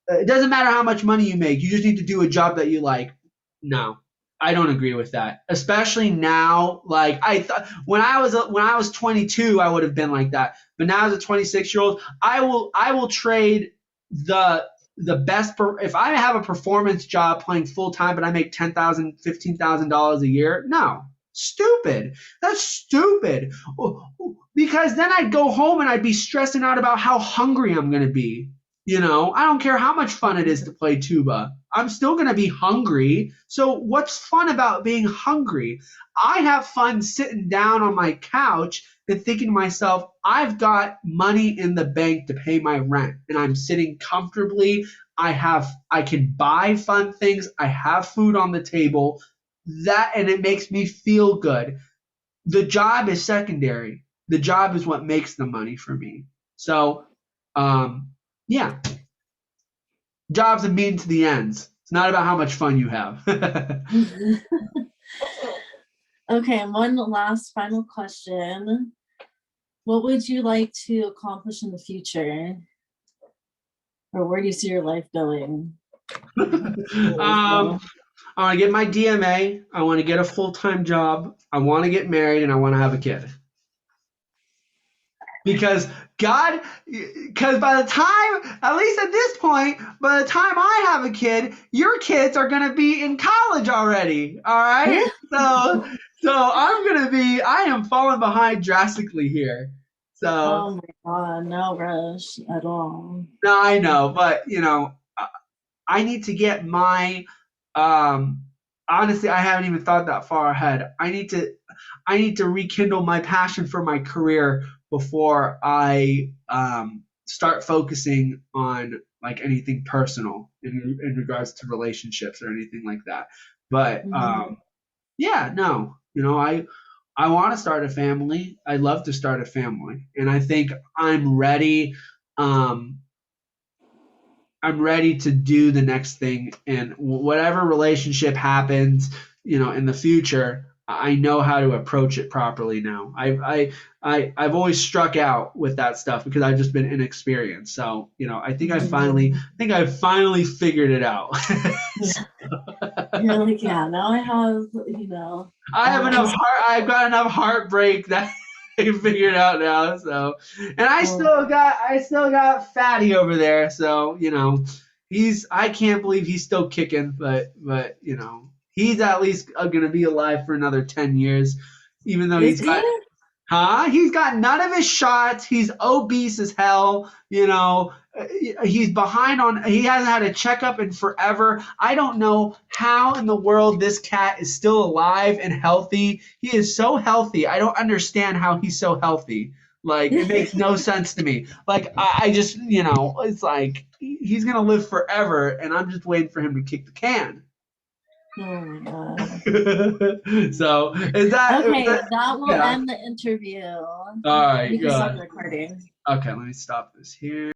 It doesn't matter how much money you make. You just need to do a job that you like." No, I don't agree with that, especially now. Like I thought when I was 22, I would have been like that. But now as a 26-year-old, I will trade the best if I have a performance job playing full time, but I make $10,000, $15,000 a year. No, stupid. That's stupid. Because then I'd go home and I'd be stressing out about how hungry I'm gonna be. I don't care how much fun it is to play tuba. I'm still going to be hungry. So, what's fun about being hungry? I have fun sitting down on my couch and thinking to myself, I've got money in the bank to pay my rent and I'm sitting comfortably. I can buy fun things. I have food on the table. And it makes me feel good. The job is secondary. The job is what makes the money for me. So, yeah. Job's a mean to the ends. It's not about how much fun you have. Okay, one last final question. What would you like to accomplish in the future? Or where do you see your life going? I want to get my DMA. I want to get a full-time job. I want to get married and I want to have a kid. Because by the time, at least at this point, by the time I have a kid, your kids are going to be in college already. All right. So I am falling behind drastically here. So. Oh my God, no rush at all. No, I know, but I need to get my, honestly, I haven't even thought that far ahead. I need to rekindle my passion for my career before I start focusing on like anything personal in regards to relationships or anything like that. But yeah, no, I want to start a family. I love to start a family, and I think I'm ready. I'm ready to do the next thing, and whatever relationship happens, in the future, I know how to approach it properly now. I've always struck out with that stuff because I've just been inexperienced. So, I think I finally figured it out. You're like, yeah, now I have, I've got enough heartbreak that I can figure it out now. So, and I still got Fatty over there. So, I can't believe he's still kicking, but he's at least gonna be alive for another 10 years, even though he's got none of his shots. He's obese as hell. He's behind he hasn't had a checkup in forever. I don't know how in the world this cat is still alive and healthy. He is so healthy. I don't understand how he's so healthy. Like, it makes no sense to me. Like, I just, it's like he's going to live forever, and I'm just waiting for him to kick the can. Oh my God. So, that will end the interview. All right. You can stop recording. Okay, let me stop this here.